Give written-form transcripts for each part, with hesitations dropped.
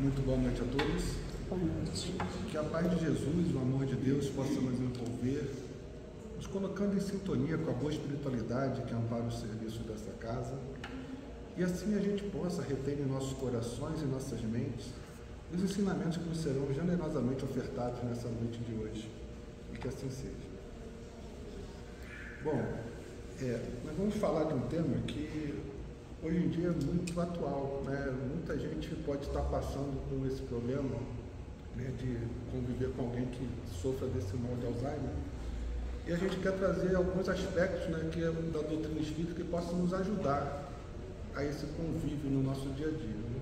Muito boa noite a todos. Boa noite. Que a paz de Jesus, o amor de Deus possa nos envolver, nos colocando em sintonia com a boa espiritualidade que ampara o serviço dessa casa, e assim a gente possa reter em nossos corações e nossas mentes os ensinamentos que nos serão generosamente ofertados nessa noite de hoje, e que assim seja. Bom, nós vamos falar de um tema que hoje em dia é muito atual, né? Muita gente pode estar passando por esse problema, né, de conviver com alguém que sofra desse mal de Alzheimer, e a gente quer trazer alguns aspectos, né, que é da doutrina espírita que possam nos ajudar a esse convívio no nosso dia a dia, né?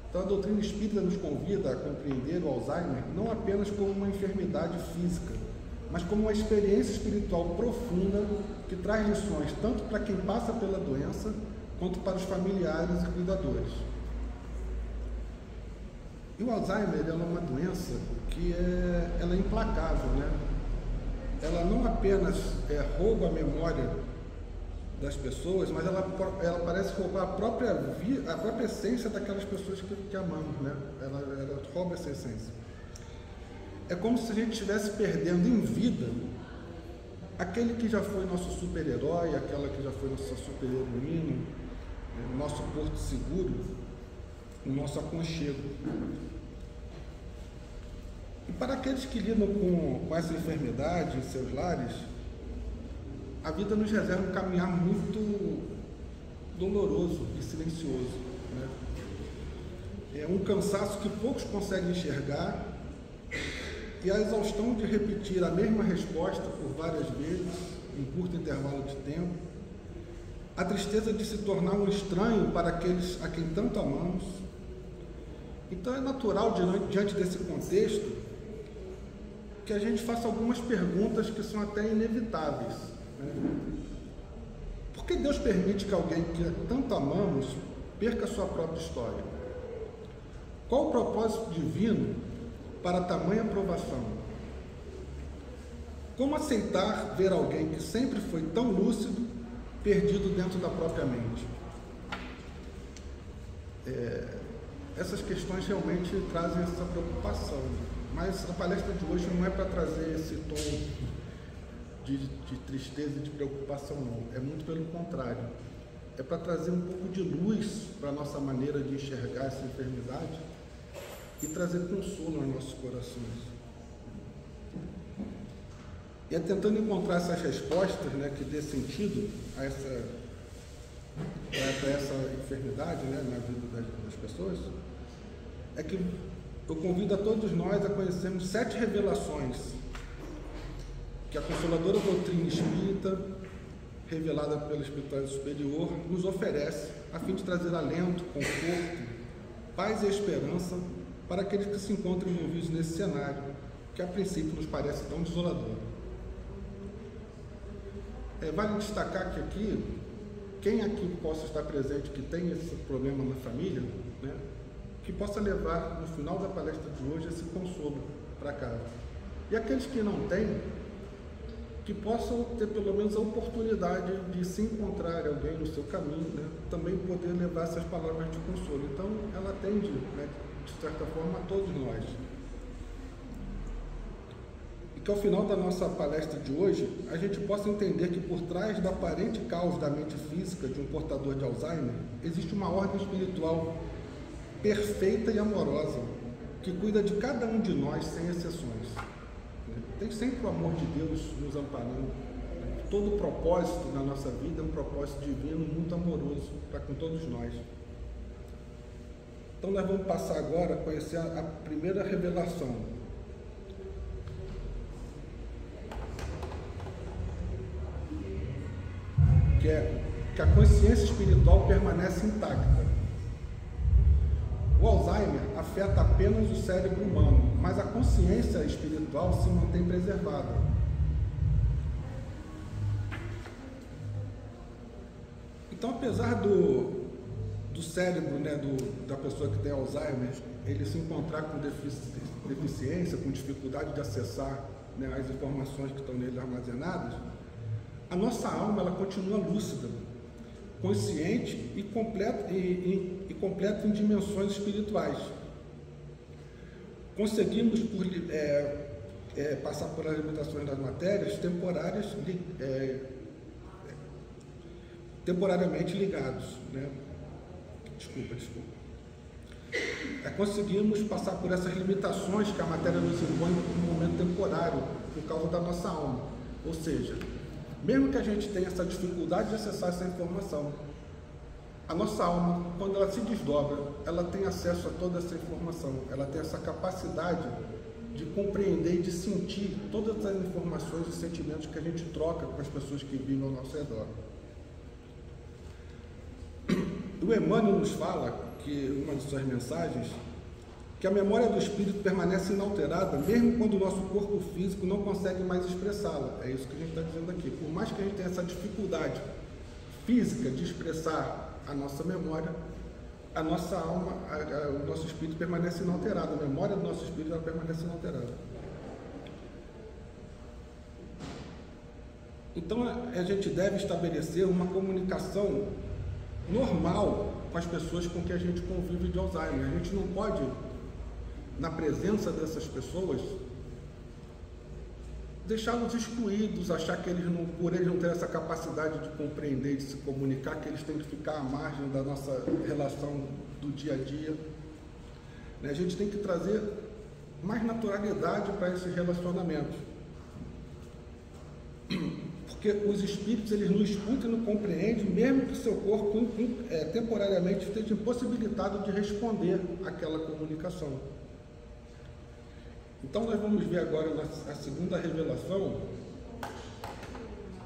Então, a doutrina espírita nos convida a compreender o Alzheimer não apenas como uma enfermidade física, mas como uma experiência espiritual profunda que traz lições tanto para quem passa pela doença, quanto para os familiares e cuidadores. E o Alzheimer é uma doença que ela é implacável, né? Ela não apenas rouba a memória das pessoas, mas ela parece roubar a própria essência daquelas pessoas que amamos, né? Ela rouba essa essência. É como se a gente estivesse perdendo em vida aquele que já foi nosso super-herói, aquela que já foi nossa super-heroína, o nosso porto seguro, o nosso aconchego. E para aqueles que lidam com essa enfermidade em seus lares, a vida nos reserva um caminhar muito doloroso e silencioso, né? É um cansaço que poucos conseguem enxergar, e a exaustão de repetir a mesma resposta por várias vezes, em curto intervalo de tempo, a tristeza de se tornar um estranho para aqueles a quem tanto amamos. Então é natural, diante desse contexto, que a gente faça algumas perguntas que são até inevitáveis. Por que Deus permite que alguém que tanto amamos perca sua própria história? Qual o propósito divino para tamanha provação? Como aceitar ver alguém que sempre foi tão lúcido perdido dentro da própria mente? Essas questões realmente trazem essa preocupação, mas a palestra de hoje não é para trazer esse tom de tristeza e de preocupação, não. É muito pelo contrário. É para trazer um pouco de luz para a nossa maneira de enxergar essa enfermidade e trazer consolo aos nossos corações. E é tentando encontrar essas respostas, né, que dê sentido a essa enfermidade, né, na vida das pessoas, é que eu convido a todos nós a conhecermos 7 revelações que a consoladora doutrina espírita, revelada pela espiritualidade superior, nos oferece, a fim de trazer alento, conforto, paz e esperança para aqueles que se encontram envolvidos nesse cenário, que a princípio nos parece tão desolador. Vale destacar que aqui, quem aqui possa estar presente que tem esse problema na família, né, que possa levar no final da palestra de hoje esse consolo para casa. E aqueles que não têm, que possam ter pelo menos a oportunidade de se encontrar alguém no seu caminho, né, também poder levar essas palavras de consolo. Então, ela atende, né, de certa forma, a todos nós. E que ao final da nossa palestra de hoje, a gente possa entender que por trás da aparente causa da mente física de um portador de Alzheimer, existe uma ordem espiritual perfeita e amorosa, que cuida de cada um de nós sem exceções. Tem sempre o amor de Deus nos amparando. Todo o propósito na nossa vida é um propósito divino, muito amoroso para com todos nós. Então nós vamos passar agora a conhecer a primeira revelação. Que é que a consciência espiritual permanece intacta. O Alzheimer afeta apenas o cérebro humano, mas a consciência espiritual se mantém preservada. Então, apesar do cérebro, né, da pessoa que tem Alzheimer, ele se encontrar com deficiência, com dificuldade de acessar, né, as informações que estão nele armazenadas, a nossa alma ela continua lúcida, consciente e completa em dimensões espirituais. Conseguimos passar por as limitações das matérias temporariamente ligados, né? Desculpa. Conseguimos passar por essas limitações que a matéria nos impõe por um momento temporário, por causa da nossa alma. Ou seja, mesmo que a gente tenha essa dificuldade de acessar essa informação, a nossa alma, quando ela se desdobra, ela tem acesso a toda essa informação, ela tem essa capacidade de compreender e de sentir todas as informações e sentimentos que a gente troca com as pessoas que vivem ao nosso redor. O Emmanuel nos fala, que uma de suas mensagens, que a memória do espírito permanece inalterada, mesmo quando o nosso corpo físico não consegue mais expressá-la. É isso que a gente está dizendo aqui. Por mais que a gente tenha essa dificuldade física de expressar a nossa memória, a nossa alma, o nosso espírito permanece inalterado. A memória do nosso espírito ela permanece inalterada. Então a gente deve estabelecer uma comunicação normal com as pessoas com que a gente convive de Alzheimer. A gente não pode, na presença dessas pessoas, deixá-los excluídos, achar que por eles não terem essa capacidade de compreender, de se comunicar, que eles têm que ficar à margem da nossa relação do dia a dia. A gente tem que trazer mais naturalidade para esses relacionamentos. Porque os espíritos, eles não escutam e não compreendem, mesmo que seu corpo temporariamente esteja impossibilitado de responder àquela comunicação. Então nós vamos ver agora a segunda revelação,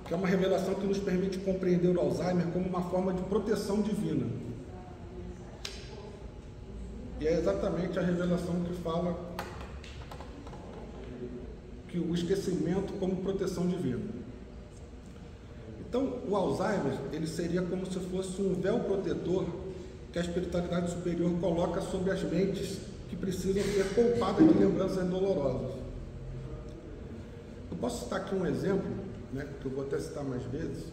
que é uma revelação que nos permite compreender o Alzheimer como uma forma de proteção divina. E é exatamente a revelação que fala que o esquecimento como proteção divina. Então, o Alzheimer, ele seria como se fosse um véu protetor que a espiritualidade superior coloca sobre as mentes que precisam ser poupadas de lembranças dolorosas. Eu posso citar aqui um exemplo, né, que eu vou até citar mais vezes.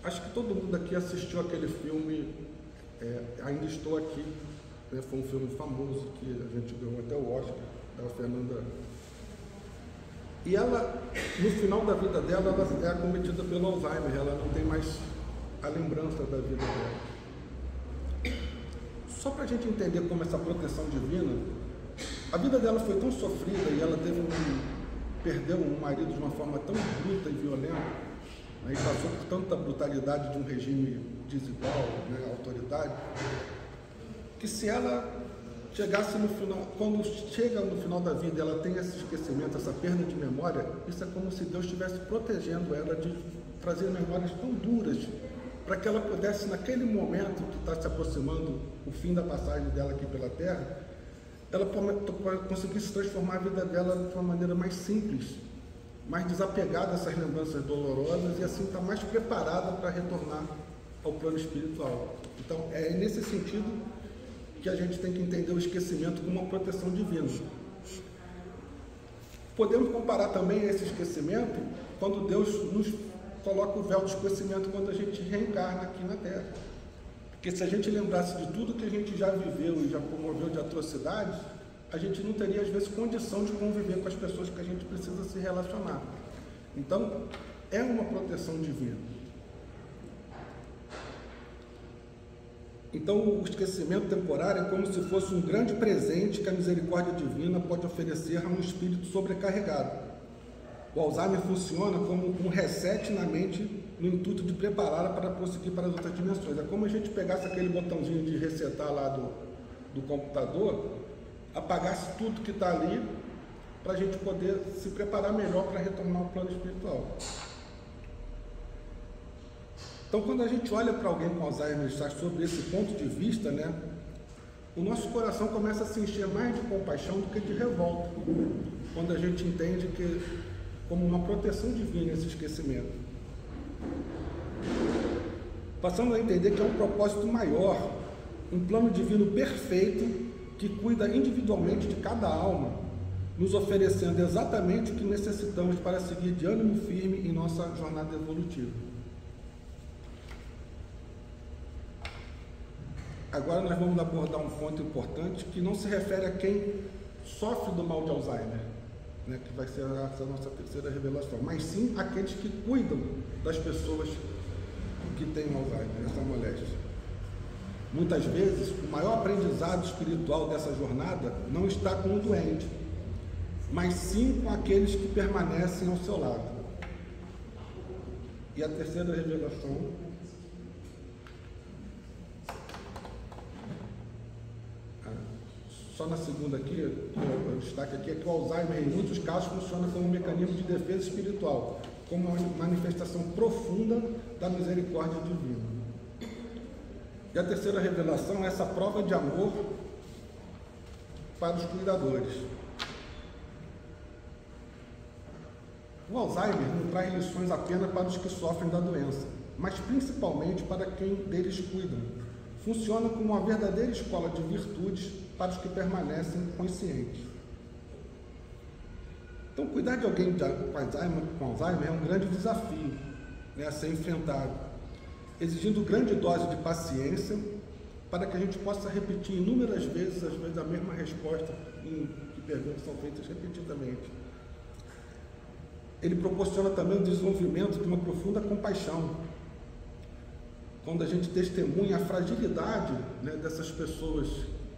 Acho que todo mundo aqui assistiu aquele filme Ainda Estou Aqui, né, foi um filme famoso que a gente ganhou até o Oscar, da Fernanda. E ela, no final da vida dela, ela é acometida pelo Alzheimer, ela não tem mais a lembrança da vida dela. Só para a gente entender como essa proteção divina, a vida dela foi tão sofrida e ela perdeu um marido de uma forma tão bruta e violenta, né, e passou por tanta brutalidade de um regime desigual, né, autoritário, que se ela chegasse no final, quando chega no final da vida, ela tem esse esquecimento, essa perda de memória, isso é como se Deus estivesse protegendo ela de trazer memórias tão duras, para que ela pudesse, naquele momento que está se aproximando o fim da passagem dela aqui pela Terra, ela conseguisse transformar a vida dela de uma maneira mais simples, mais desapegada dessas lembranças dolorosas e assim estar mais preparada para retornar ao plano espiritual. Então, é nesse sentido que a gente tem que entender o esquecimento como uma proteção divina. Podemos comparar também esse esquecimento quando Deus nos coloca o véu do esquecimento quando a gente reencarna aqui na Terra. Porque se a gente lembrasse de tudo que a gente já viveu e já promoveu de atrocidades, a gente não teria às vezes condição de conviver com as pessoas que a gente precisa se relacionar. Então, é uma proteção divina. Então, o esquecimento temporário é como se fosse um grande presente que a misericórdia divina pode oferecer a um espírito sobrecarregado. O Alzheimer funciona como um reset na mente no intuito de prepará-la para prosseguir para as outras dimensões. É como a gente pegasse aquele botãozinho de resetar lá do computador, apagasse tudo que está ali, para a gente poder se preparar melhor para retornar ao plano espiritual. Então, quando a gente olha para alguém com Alzheimer e está sob esse ponto de vista, né, o nosso coração começa a se encher mais de compaixão do que de revolta, quando a gente entende que como uma proteção divina esse esquecimento. Passamos a entender que é um propósito maior, um plano divino perfeito que cuida individualmente de cada alma, nos oferecendo exatamente o que necessitamos para seguir de ânimo firme em nossa jornada evolutiva. Agora nós vamos abordar um ponto importante que não se refere a quem sofre do mal de Alzheimer, né, que vai ser essa nossa terceira revelação, mas sim aqueles que cuidam das pessoas que têm Alzheimer, essa moléstia. Muitas vezes, o maior aprendizado espiritual dessa jornada não está com o doente, mas sim com aqueles que permanecem ao seu lado. E a terceira revelação, só na segunda aqui, o destaque aqui é que o Alzheimer, em muitos casos, funciona como um mecanismo de defesa espiritual, como uma manifestação profunda da misericórdia divina. E a terceira revelação é essa prova de amor para os cuidadores. O Alzheimer não traz lições apenas para os que sofrem da doença, mas principalmente para quem deles cuidam. Funciona como uma verdadeira escola de virtudes para os que permanecem conscientes. Então, cuidar de alguém com Alzheimer é um grande desafio, né, a ser enfrentado, exigindo grande dose de paciência para que a gente possa repetir inúmeras vezes, às vezes, a mesma resposta que perguntas são feitas repetidamente. Ele proporciona também o desenvolvimento de uma profunda compaixão, quando a gente testemunha a fragilidade, né, dessas pessoas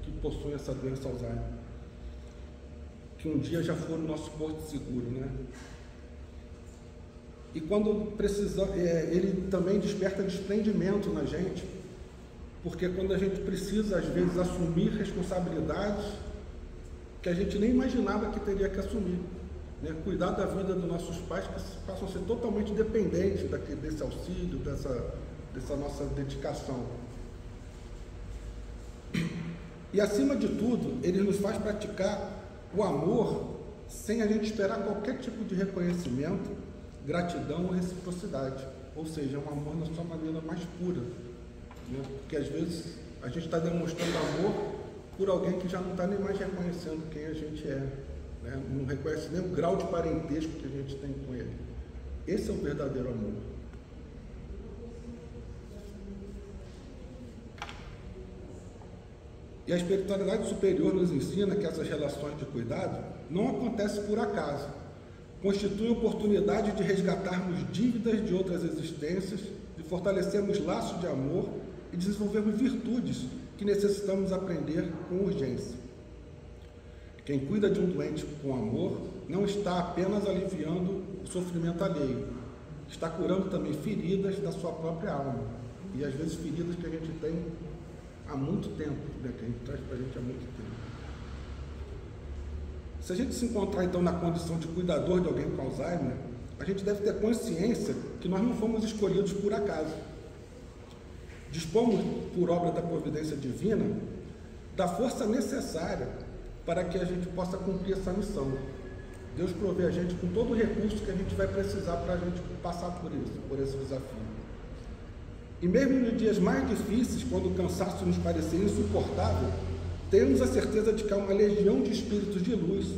que possuem essa doença Alzheimer, que um dia já foram nosso porto seguro, né? E quando precisa, ele também desperta desprendimento na gente, porque quando a gente precisa, às vezes, assumir responsabilidades que a gente nem imaginava que teria que assumir, né? Cuidar da vida dos nossos pais, que passam a ser totalmente dependentes desse auxílio, dessa nossa dedicação. E, acima de tudo, ele nos faz praticar o amor sem a gente esperar qualquer tipo de reconhecimento, gratidão ou reciprocidade. Ou seja, um amor na sua maneira mais pura, né? Porque às vezes a gente está demonstrando amor por alguém que já não está nem mais reconhecendo quem a gente é, né? Não reconhece nem o grau de parentesco que a gente tem com ele. Esse é o verdadeiro amor. E a espiritualidade superior nos ensina que essas relações de cuidado não acontecem por acaso, constituem oportunidade de resgatarmos dívidas de outras existências, de fortalecermos laços de amor e desenvolvermos virtudes que necessitamos aprender com urgência. Quem cuida de um doente com amor não está apenas aliviando o sofrimento alheio, está curando também feridas da sua própria alma, e às vezes feridas que a gente tem há muito tempo, né, que a gente traz para a gente há muito tempo. Se a gente se encontrar então na condição de cuidador de alguém com Alzheimer, a gente deve ter consciência que nós não fomos escolhidos por acaso. Dispomos, por obra da providência divina, da força necessária para que a gente possa cumprir essa missão. Deus provê a gente com todo o recurso que a gente vai precisar para a gente passar por isso, por esse desafio. E mesmo nos dias mais difíceis, quando o cansaço nos parecer insuportável, temos a certeza de que há uma legião de espíritos de luz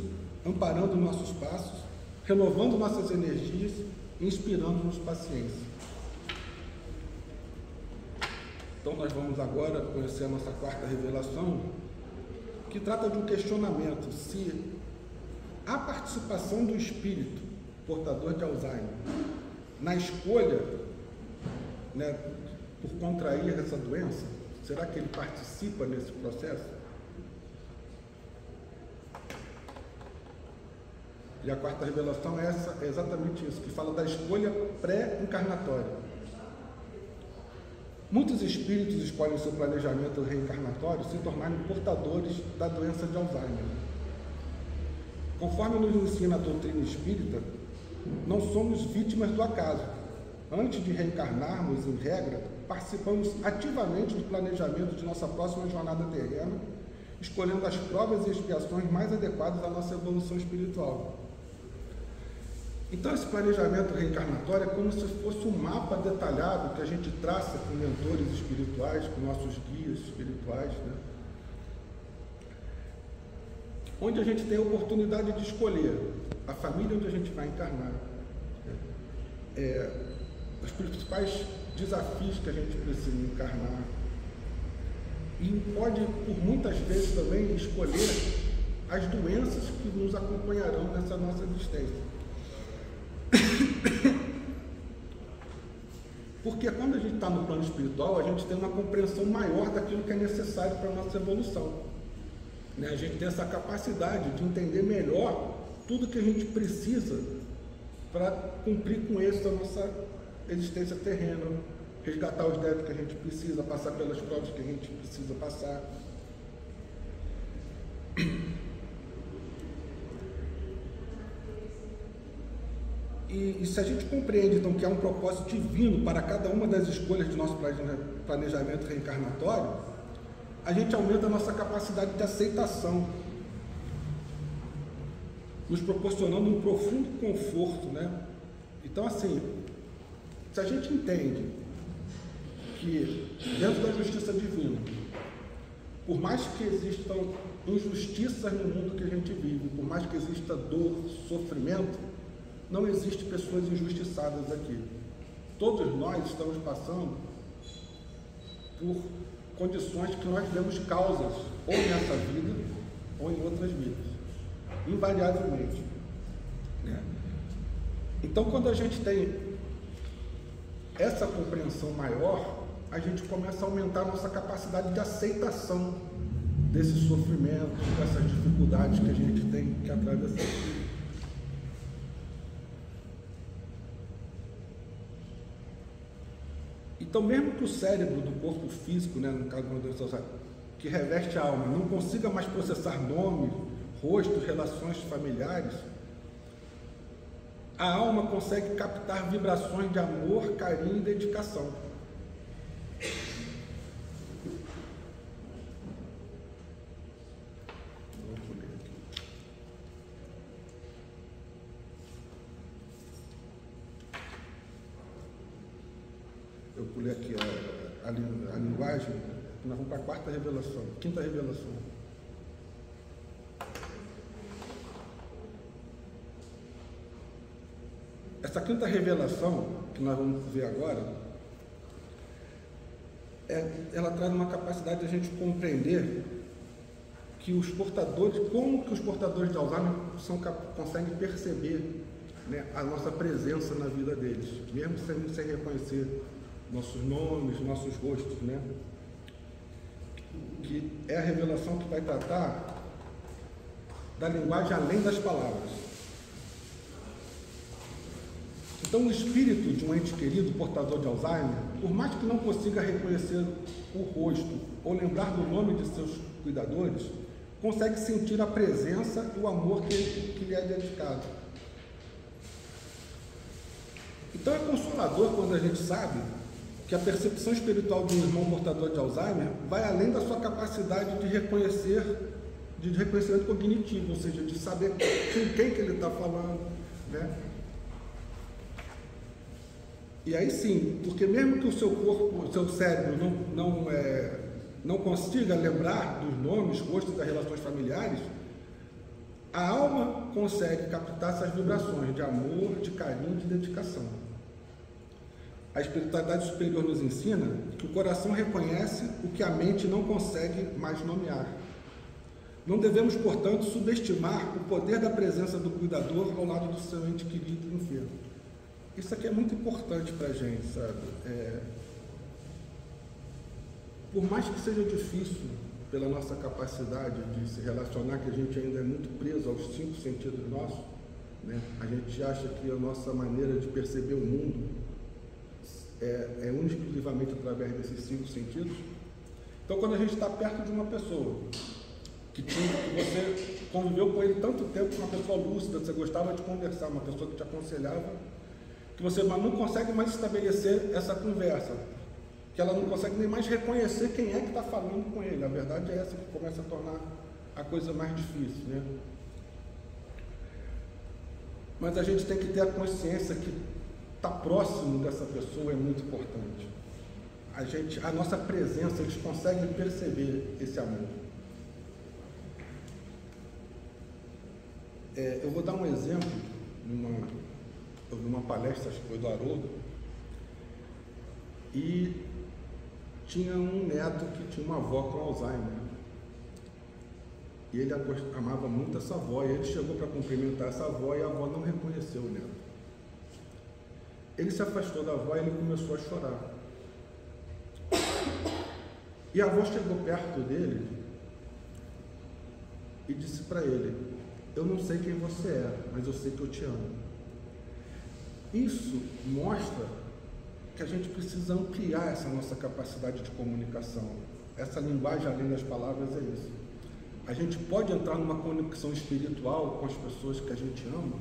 amparando nossos passos, renovando nossas energias e inspirando-nos paciência. Então nós vamos agora conhecer a nossa quarta revelação, que trata de um questionamento: se a participação do espírito portador de Alzheimer na escolha, né, por contrair essa doença, será que ele participa nesse processo? E a quarta revelação é exatamente isso, que fala da escolha pré-encarnatória. Muitos espíritos escolhem seu planejamento reencarnatório se tornarem portadores da doença de Alzheimer. Conforme nos ensina a doutrina espírita, não somos vítimas do acaso. Antes de reencarnarmos, em regra, participamos ativamente do planejamento de nossa próxima jornada terrena, escolhendo as provas e expiações mais adequadas à nossa evolução espiritual. Então, esse planejamento reencarnatório é como se fosse um mapa detalhado que a gente traça com mentores espirituais, com nossos guias espirituais, né? onde a gente tem a oportunidade de escolher a família onde a gente vai encarnar, os principais desafios que a gente precisa encarnar, e pode, por muitas vezes também, escolher as doenças que nos acompanharão nessa nossa existência. Porque quando a gente está no plano espiritual, a gente tem uma compreensão maior daquilo que é necessário para a nossa evolução. A gente tem essa capacidade de entender melhor tudo que a gente precisa para cumprir com êxito a nossa existência terrena, resgatar os débitos que a gente precisa, passar pelas provas que a gente precisa passar. E se a gente compreende, então, que há um propósito divino para cada uma das escolhas do nosso planejamento reencarnatório, a gente aumenta a nossa capacidade de aceitação, nos proporcionando um profundo conforto, né? Então, assim, se a gente entende que dentro da justiça divina, por mais que existam injustiças no mundo que a gente vive, por mais que exista dor, sofrimento, não existe pessoas injustiçadas aqui. Todos nós estamos passando por condições que nós demos causas, ou nessa vida, ou em outras vidas, invariavelmente, né? Então, quando a gente tem essa compreensão maior, a gente começa a aumentar a nossa capacidade de aceitação desses sofrimentos, dessas dificuldades que a gente tem que atravessar. Então, mesmo que o cérebro do corpo físico, né, no caso de uma doença que reveste a alma, não consiga mais processar nomes, rostos, relações familiares, a alma consegue captar vibrações de amor, carinho e dedicação. Eu pulei aqui a linguagem, nós vamos para a quarta revelação, quinta revelação. Essa quinta revelação, que nós vamos ver agora, ela traz uma capacidade de a gente compreender que os portadores, como que os portadores de Alzheimer conseguem perceber, né, a nossa presença na vida deles, mesmo sem reconhecer nossos nomes, nossos rostos, né? Que é a revelação que vai tratar da linguagem além das palavras. Então, o espírito de um ente querido, portador de Alzheimer, por mais que não consiga reconhecer o rosto ou lembrar do nome de seus cuidadores, consegue sentir a presença e o amor que lhe é dedicado. Então, é consolador quando a gente sabe que a percepção espiritual de um irmão portador de Alzheimer vai além da sua capacidade de reconhecimento cognitivo, ou seja, de saber com quem que ele está falando, né? E aí sim, porque mesmo que o seu corpo, o seu cérebro não consiga lembrar dos nomes, rostos das relações familiares, a alma consegue captar essas vibrações de amor, de carinho, de dedicação. A espiritualidade superior nos ensina que o coração reconhece o que a mente não consegue mais nomear. Não devemos, portanto, subestimar o poder da presença do cuidador ao lado do seu ente querido enfermo. Isso aqui é muito importante para a gente, sabe? Por mais que seja difícil, pela nossa capacidade de se relacionar, que a gente ainda é muito preso aos 5 sentidos nossos, né? A gente acha que a nossa maneira de perceber o mundo é exclusivamente através desses 5 sentidos. Então, quando a gente está perto de uma pessoa que você conviveu com ele tanto tempo, uma pessoa lúcida, você gostava de conversar, uma pessoa que te aconselhava, que você não consegue mais estabelecer essa conversa, que ela não consegue nem mais reconhecer quem é que está falando com ele. A verdade é essa que começa a tornar a coisa mais difícil, né? Mas a gente tem que ter a consciência que estar próximo dessa pessoa é muito importante. A nossa presença, eles conseguem perceber esse amor. Eu vou dar um exemplo. Eu vi uma palestra, acho que foi do Haroldo, e tinha um neto que tinha uma avó com Alzheimer. E ele amava muito essa avó, e ele chegou para cumprimentar essa avó e a avó não reconheceu o neto. Ele se afastou da avó e ele começou a chorar. E a avó chegou perto dele e disse para ele: eu não sei quem você é, mas eu sei que eu te amo. Isso mostra que a gente precisa ampliar essa nossa capacidade de comunicação. Essa linguagem além das palavras é isso. A gente pode entrar numa conexão espiritual com as pessoas que a gente ama,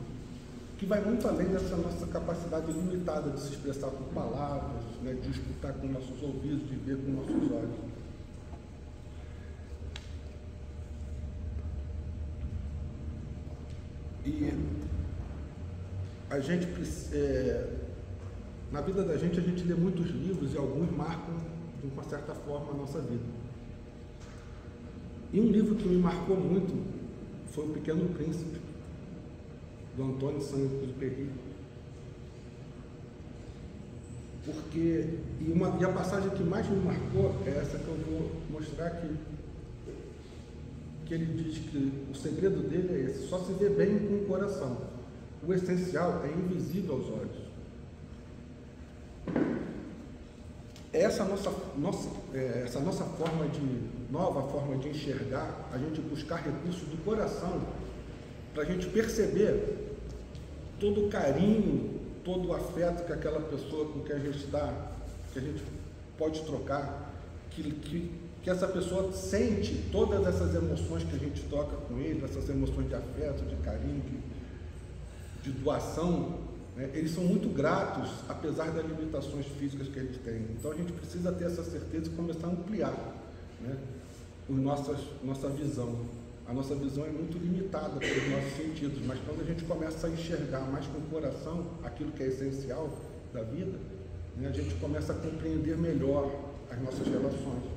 que vai muito além dessa nossa capacidade limitada de se expressar por palavras, né, de escutar com nossos ouvidos, de ver com nossos olhos. E a gente, na vida da gente, a gente lê muitos livros e alguns marcam, de uma certa forma, a nossa vida. E um livro que me marcou muito foi O Pequeno Príncipe, do Antônio Saint-Exupéry. E a passagem que mais me marcou é essa que eu vou mostrar aqui. Que ele diz que o segredo dele é esse: só se vê bem com o coração. O essencial é invisível aos olhos. Essa nossa nova forma de enxergar, a gente buscar recursos do coração, para a gente perceber todo o carinho, todo o afeto que aquela pessoa com que a gente está, que a gente pode trocar, que essa pessoa sente todas essas emoções que a gente toca com ele, essas emoções de afeto, de carinho, de doação, né? Eles são muito gratos, apesar das limitações físicas que eles têm. Então a gente precisa ter essa certeza e começar a ampliar, né, nossa visão. A nossa visão é muito limitada pelos nossos sentidos, mas quando a gente começa a enxergar mais com o coração aquilo que é essencial da vida, né, a gente começa a compreender melhor as nossas relações.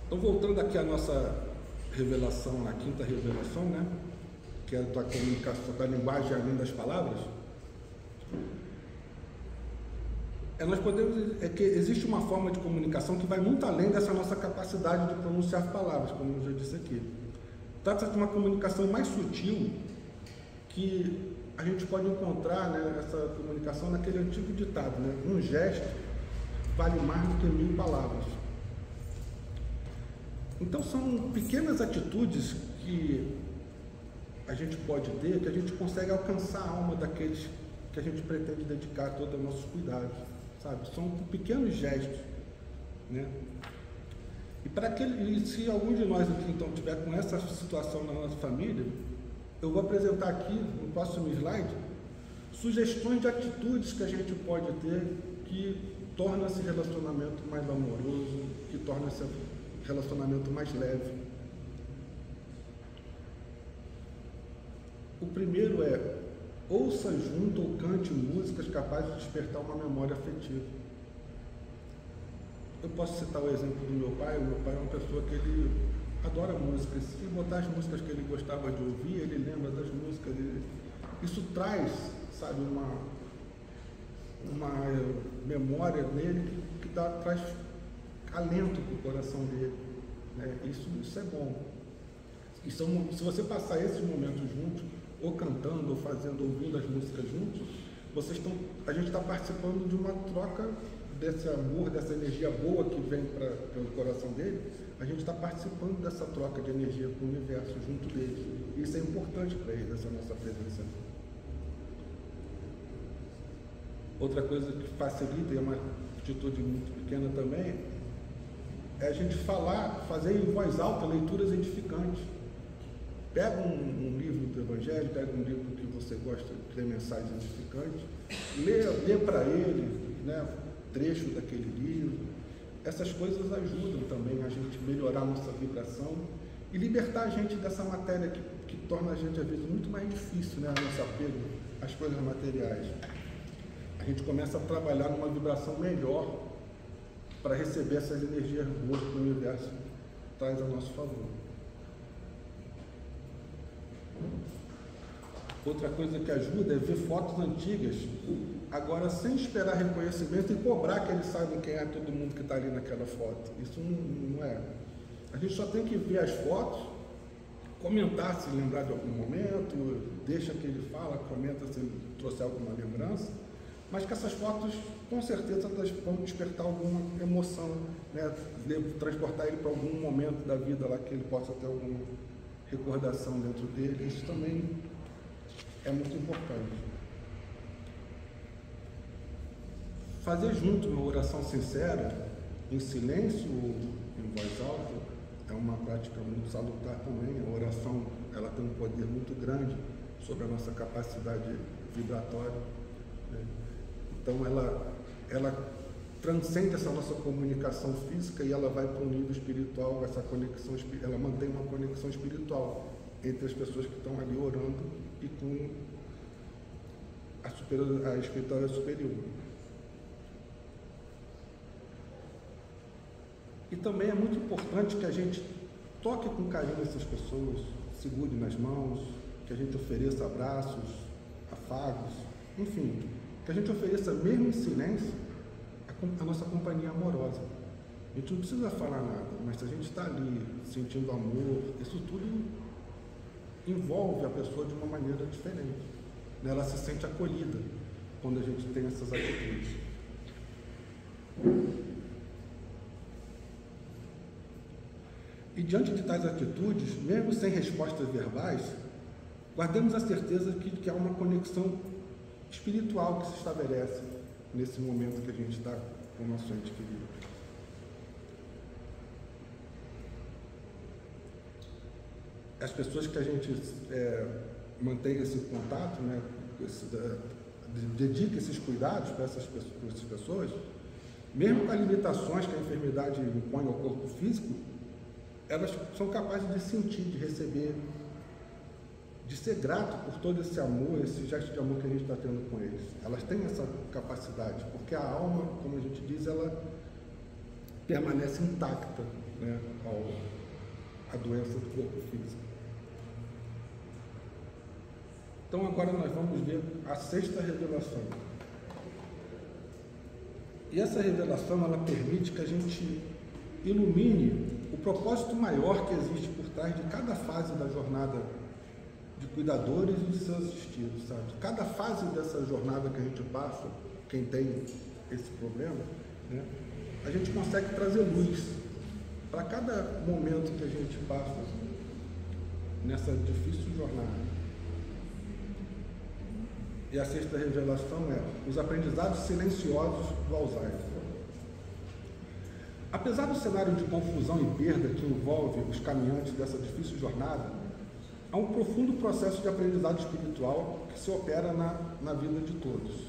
Então, voltando aqui à nossa revelação, a quinta revelação, né, que é da comunicação, da linguagem além das palavras, nós podemos, que existe uma forma de comunicação que vai muito além dessa nossa capacidade de pronunciar palavras, como eu já disse aqui. Trata-se de uma comunicação mais sutil, que a gente pode encontrar, né, essa comunicação naquele antigo ditado, né, um gesto vale mais do que 1000 palavras. Então são pequenas atitudes que a gente pode ter, que a gente consegue alcançar a alma daqueles que a gente pretende dedicar todos os nossos cuidados, sabe? São pequenos gestos, né? E se algum de nós aqui então tiver com essa situação na nossa família, eu vou apresentar aqui no próximo slide sugestões de atitudes que a gente pode ter que torna esse relacionamento mais amoroso, que torna esse relacionamento mais leve. O primeiro é: ouça junto ou cante músicas capazes de despertar uma memória afetiva. Eu posso citar o exemplo do meu pai. O meu pai é uma pessoa que ele adora música. Se botar as músicas que ele gostava de ouvir, ele lembra das músicas. Isso traz, sabe, uma memória nele que traz alento para o coração dele, né? Isso é bom. Se você passar esses momentos juntos, ou cantando, ou ouvindo as músicas juntos, a gente está participando de uma troca desse amor, dessa energia boa que vem pelo coração dele. A gente está participando dessa troca de energia com o universo junto deles. Isso é importante para eles, essa nossa presença. Outra coisa que facilita, e é uma atitude muito pequena também, é a gente fazer em voz alta leituras edificantes. Pega um livro do Evangelho, pega um livro que você gosta de ter mensagens edificantes, lê para ele, né, trecho daquele livro. Essas coisas ajudam também a gente melhorar a nossa vibração e libertar a gente dessa matéria que torna a gente, às vezes, muito mais difícil, né, o nosso apego às coisas materiais. a gente começa a trabalhar numa vibração melhor para receber essas energias boas que o universo traz a nosso favor. Outra coisa que ajuda é ver fotos antigas, agora sem esperar reconhecimento e cobrar que eles saibam quem é todo mundo que está ali naquela foto. Isso não é. A gente só tem que ver as fotos, comentar se lembrar de algum momento, deixa que ele fala, comenta se ele trouxer alguma lembrança, mas que essas fotos, com certeza, elas vão despertar alguma emoção, né? Transportar ele para algum momento da vida lá que ele possa ter alguma recordação dentro dele. Isso também é muito importante. Fazer junto uma oração sincera, em silêncio ou em voz alta, é uma prática muito salutar também. A oração, ela tem um poder muito grande sobre a nossa capacidade vibratória, né? Então ela transcende essa nossa comunicação física e ela vai para um nível espiritual. Essa conexão, ela mantém uma conexão espiritual entre as pessoas que estão ali orando e com a espiritualidade superior. E também é muito importante que a gente toque com carinho essas pessoas, segure nas mãos, que a gente ofereça abraços, afagos, enfim, que a gente ofereça, mesmo em silêncio, a nossa companhia amorosa. A gente não precisa falar nada, mas se a gente está ali sentindo amor, isso tudo envolve a pessoa de uma maneira diferente. Ela se sente acolhida quando a gente tem essas atitudes. E diante de tais atitudes, mesmo sem respostas verbais, guardemos a certeza que há uma conexão espiritual que se estabelece nesse momento que a gente está com o nosso ente querido. As pessoas que a gente mantém esse contato, né, dedica esses cuidados para essas pessoas, mesmo com as limitações que a enfermidade impõe ao corpo físico, elas são capazes de sentir, de receber, de ser grato por todo esse amor, esse gesto de amor que a gente está tendo com eles. Elas têm essa capacidade, porque a alma, como a gente diz, ela permanece intacta, né, à doença do corpo físico. Então agora nós vamos ver a sexta revelação. E essa revelação, ela permite que a gente ilumine o propósito maior que existe por trás de cada fase da jornada de cuidadores e de seus assistidos, sabe? Cada fase dessa jornada que a gente passa, quem tem esse problema, né, a gente consegue trazer luz para cada momento que a gente passa nessa difícil jornada. E a sexta revelação é os aprendizados silenciosos do Alzheimer. Apesar do cenário de confusão e perda que envolve os caminhantes dessa difícil jornada, há um profundo processo de aprendizado espiritual que se opera na vida de todos.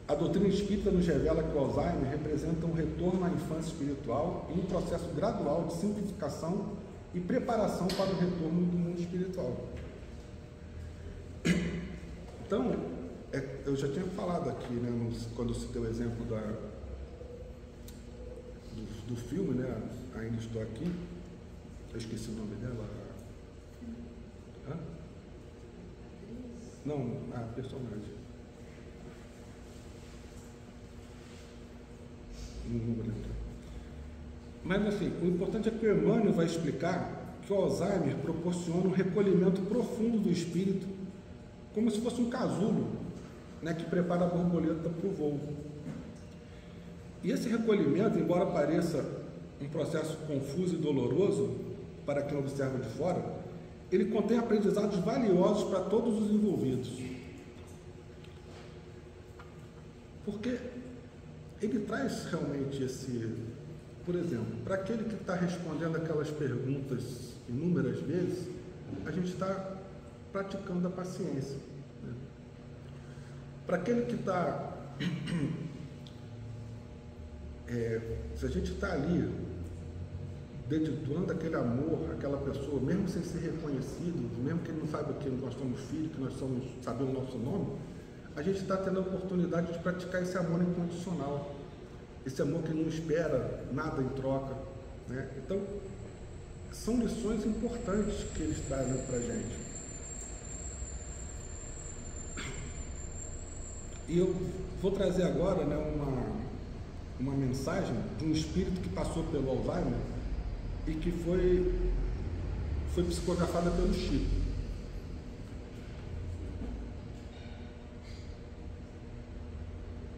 A doutrina espírita nos revela que o Alzheimer representa um retorno à infância espiritual e um processo gradual de simplificação e preparação para o retorno do mundo espiritual. Então, eu já tinha falado aqui, né, quando eu citei o exemplo do filme, né, Ainda Estou Aqui, eu esqueci o nome dela. Hã? Não, a personagem. Não vou lembrar. Mas assim, o importante é que o Emmanuel vai explicar que o Alzheimer proporciona um recolhimento profundo do espírito, como se fosse um casulo, né, que prepara a borboleta para o voo. E esse recolhimento, embora pareça um processo confuso e doloroso para quem observa de fora, ele contém aprendizados valiosos para todos os envolvidos. Porque ele traz realmente por exemplo, para aquele que está respondendo aquelas perguntas inúmeras vezes, a gente está praticando a paciência, né? Para aquele que está se a gente está ali dedicando aquele amor àquela pessoa, mesmo sem ser reconhecido, mesmo que ele não saiba que nós somos filhos, que nós saber o nosso nome, a gente está tendo a oportunidade de praticar esse amor incondicional, esse amor que não espera nada em troca, né? Então, são lições importantes que eles trazem para a gente. E eu vou trazer agora, né, uma mensagem de um espírito que passou pelo Alzheimer e que foi psicografada pelo Chico.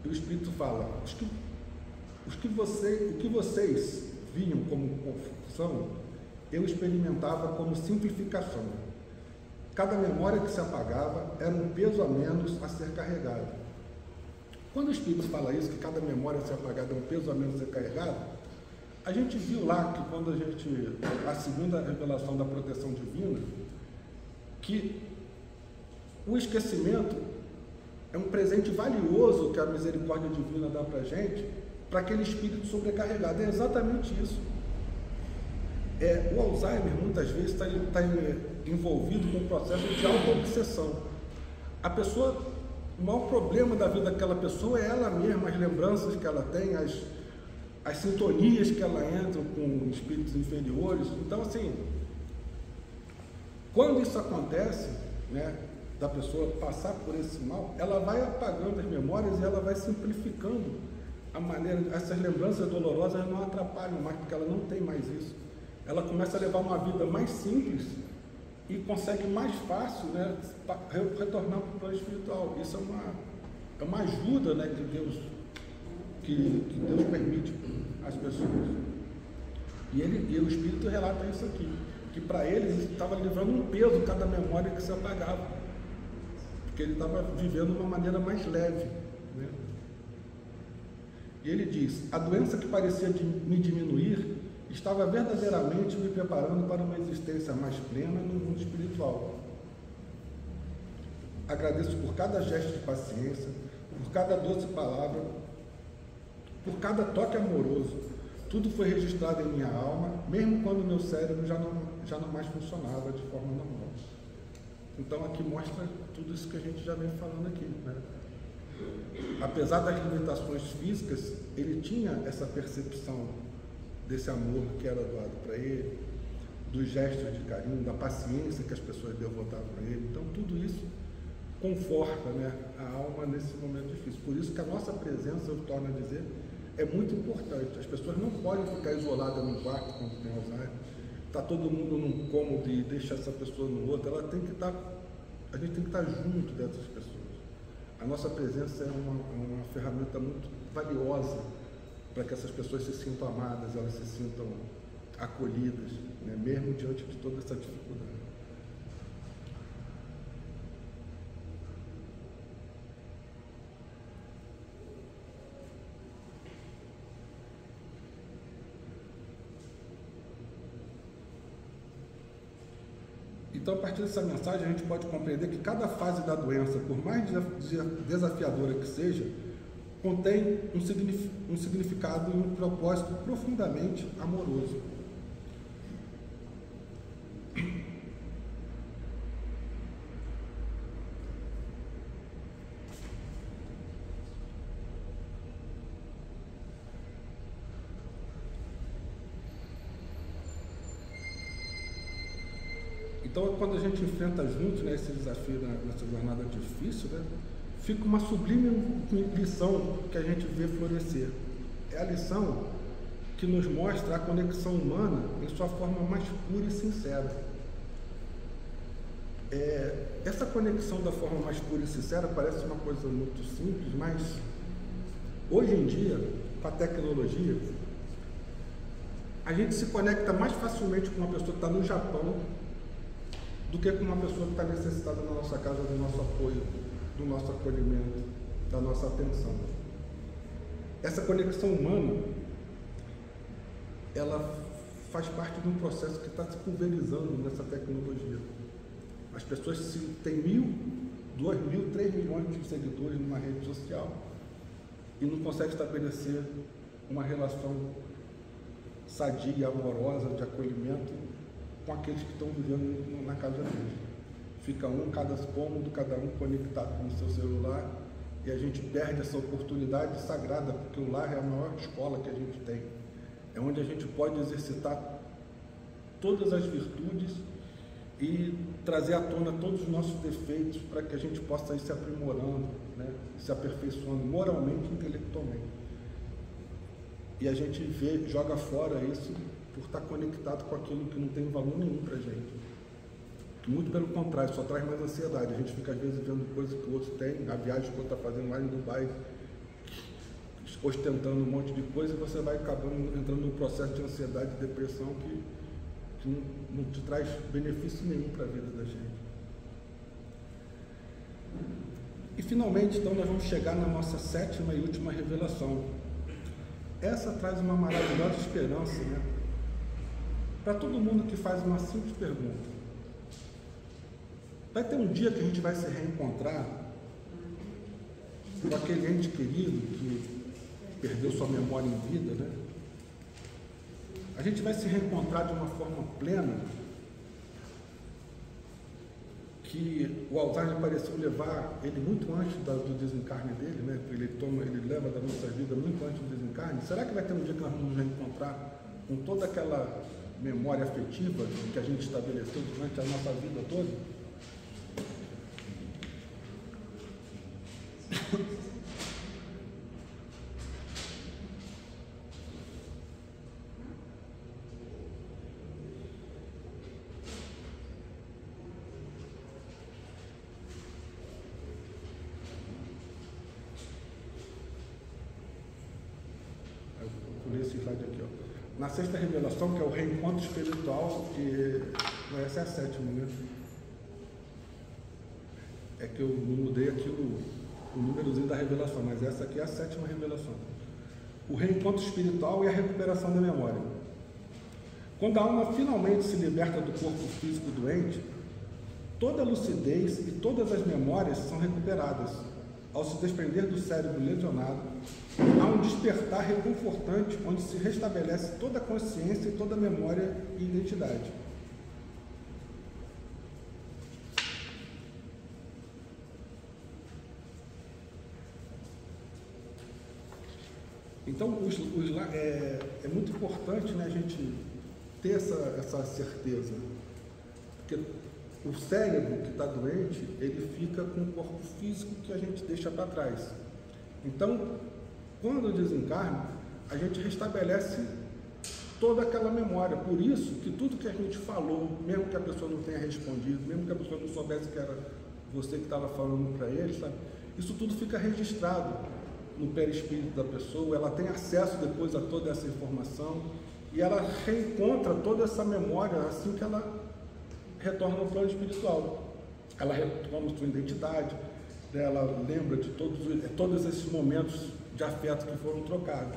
E o espírito fala: o que vocês viam como confusão, eu experimentava como simplificação. Cada memória que se apagava era um peso a menos a ser carregado. Quando o espírito fala isso, que cada memória se apagada é um peso a menos a ser carregado, a gente viu lá que quando a segunda revelação da proteção divina, que o esquecimento é um presente valioso que a misericórdia divina dá para a gente, para aquele espírito sobrecarregado. É exatamente isso. O Alzheimer muitas vezes está envolvido com um processo de auto-obsessão. A pessoa, o maior problema da vida daquela pessoa é ela mesma, as lembranças que ela tem, as sintonias que ela entra com espíritos inferiores. Então, assim, quando isso acontece, né, da pessoa passar por esse mal, ela vai apagando as memórias e ela vai simplificando a maneira. Essas lembranças dolorosas não atrapalham mais, porque ela não tem mais isso. Ela começa a levar uma vida mais simples e consegue mais fácil, né, retornar para o plano espiritual. Isso é uma ajuda, né, de Deus, que Deus permite às pessoas. E o Espírito relata isso aqui, que para eles estava levando um peso cada memória que se apagava, porque ele estava vivendo de uma maneira mais leve, né? E ele diz: a doença que parecia me diminuir estava verdadeiramente me preparando para uma existência mais plena no mundo espiritual. Agradeço por cada gesto de paciência, por cada doce palavra, por cada toque amoroso. Tudo foi registrado em minha alma, mesmo quando meu cérebro já não mais funcionava de forma normal. Então aqui mostra tudo isso que a gente já vem falando aqui, né? Apesar das limitações físicas, ele tinha essa percepção desse amor que era doado para ele, dos gestos de carinho, da paciência que as pessoas devotavam a ele. Então tudo isso conforta, né, a alma nesse momento difícil. Por isso que a nossa presença, eu torno a dizer, é muito importante. As pessoas não podem ficar isoladas num quarto quando tem Alzheimer. Está todo mundo num cômodo e deixa essa pessoa no outro. A gente tem que estar junto dessas pessoas. A nossa presença é uma ferramenta muito valiosa para que essas pessoas se sintam amadas, elas se sintam acolhidas, né, mesmo diante de toda essa dificuldade. Então, a partir dessa mensagem, a gente pode compreender que cada fase da doença, por mais desafiadora que seja, contém um significado e um propósito profundamente amoroso. Então, quando a gente enfrenta juntos, né, esse desafio nessa jornada difícil, né, fica uma sublime lição que a gente vê florescer. É a lição que nos mostra a conexão humana em sua forma mais pura e sincera. Essa conexão da forma mais pura e sincera parece uma coisa muito simples, mas hoje em dia, com a tecnologia, a gente se conecta mais facilmente com uma pessoa que está no Japão do que com uma pessoa que está necessitada na nossa casa do nosso apoio, do nosso acolhimento, da nossa atenção. Essa conexão humana, ela faz parte de um processo que está se pulverizando nessa tecnologia. As pessoas têm 1.000, 2.000, 3 milhões de seguidores numa rede social e não conseguem estabelecer uma relação sadia, amorosa, de acolhimento com aqueles que estão vivendo na casa deles. Fica cada cômodo, cada um conectado com o seu celular e a gente perde essa oportunidade sagrada, porque o lar é a maior escola que a gente tem. É onde a gente pode exercitar todas as virtudes e trazer à tona todos os nossos defeitos para que a gente possa ir se aprimorando, né? Se aperfeiçoando moralmente e intelectualmente. E a gente joga fora isso por estar conectado com aquilo que não tem valor nenhum para a gente. Muito pelo contrário, só traz mais ansiedade. A gente fica às vezes vendo coisas que o outro tem, a viagem que o outro está fazendo lá em Dubai, ostentando um monte de coisa, e você vai acabando entrando num processo de ansiedade e depressão que não te traz benefício nenhum para a vida da gente. E finalmente, então, nós vamos chegar na nossa sétima e última revelação. Essa traz uma maravilhosa esperança, né? Para todo mundo que faz uma simples pergunta. Vai ter um dia que a gente vai se reencontrar com aquele ente querido que perdeu sua memória em vida, né? A gente vai se reencontrar de uma forma plena, que o Alzheimer pareceu levar ele muito antes do desencarne dele, né? Ele leva da nossa vida muito antes do desencarne. Será que vai ter um dia que nós vamos nos reencontrar com toda aquela memória afetiva que a gente estabeleceu durante a nossa vida toda? Esse slide aqui, ó. Na sexta revelação, que é o reencontro espiritual, que essa é a sétima, né? É que eu mudei aqui o númerozinho da revelação, mas essa aqui é a sétima revelação. O reencontro espiritual e a recuperação da memória. Quando a alma finalmente se liberta do corpo físico doente, toda a lucidez e todas as memórias são recuperadas. Ao se desprender do cérebro lesionado, há um despertar reconfortante onde se restabelece toda a consciência e toda a memória e identidade. Então, é muito importante, né, a gente ter essa certeza, porque o cérebro que está doente, ele fica com o corpo físico que a gente deixa para trás. Então, quando desencarna, a gente restabelece toda aquela memória. Por isso que tudo que a gente falou, mesmo que a pessoa não tenha respondido, mesmo que a pessoa não soubesse que era você que estava falando para ele, sabe? Isso tudo fica registrado no perispírito da pessoa, ela tem acesso depois a toda essa informação e ela reencontra toda essa memória assim que ela retorna ao plano espiritual. Ela retoma sua identidade, ela lembra de todos esses momentos de afeto que foram trocados.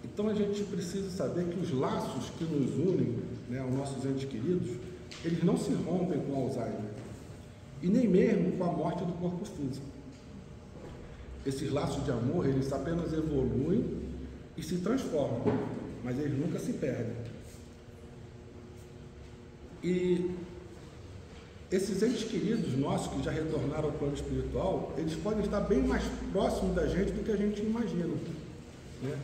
Então a gente precisa saber que os laços que nos unem, né, aos nossos entes queridos, eles não se rompem com o Alzheimer e nem mesmo com a morte do corpo físico. Esses laços de amor, eles apenas evoluem e se transformam, mas eles nunca se perdem. E esses entes queridos nossos que já retornaram ao plano espiritual, eles podem estar bem mais próximos da gente do que a gente imagina, né?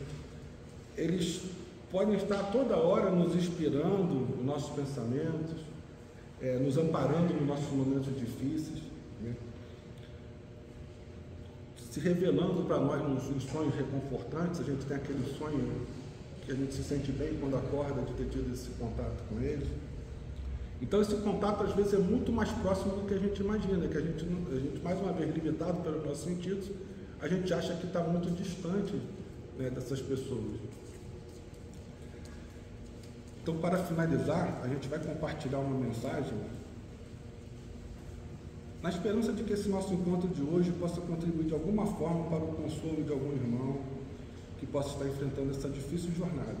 Eles podem estar toda hora nos inspirando nos nossos pensamentos, nos amparando nos nossos momentos difíceis, né? Se revelando para nós nos sonhos reconfortantes. A gente tem aquele sonho que a gente se sente bem quando acorda de ter tido esse contato com eles. Então esse contato às vezes é muito mais próximo do que a gente imagina, que a gente mais uma vez limitado pelos nossos sentidos, a gente acha que está muito distante, né, dessas pessoas. Então, para finalizar, a gente vai compartilhar uma mensagem na esperança de que esse nosso encontro de hoje possa contribuir de alguma forma para o consolo de algum irmão que possa estar enfrentando essa difícil jornada.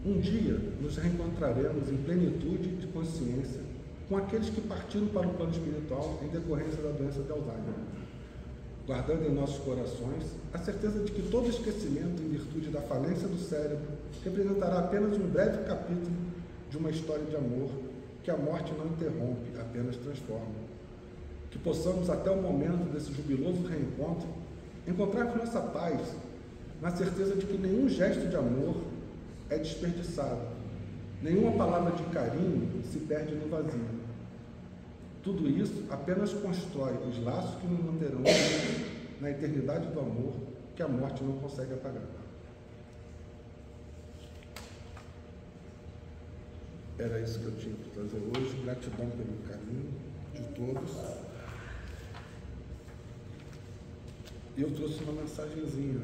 Um dia nos reencontraremos em plenitude de consciência com aqueles que partiram para o plano espiritual em decorrência da doença de Alzheimer, guardando em nossos corações a certeza de que todo esquecimento em virtude da falência do cérebro representará apenas um breve capítulo de uma história de amor que a morte não interrompe, apenas transforma. Que possamos, até o momento desse jubiloso reencontro, encontrar com nossa paz, na certeza de que nenhum gesto de amor é desperdiçado, nenhuma palavra de carinho se perde no vazio. Tudo isso apenas constrói os laços que nos manterão unidos na eternidade do amor que a morte não consegue apagar. Era isso que eu tinha para trazer hoje. Gratidão pelo carinho de todos. E eu trouxe uma mensagenzinha.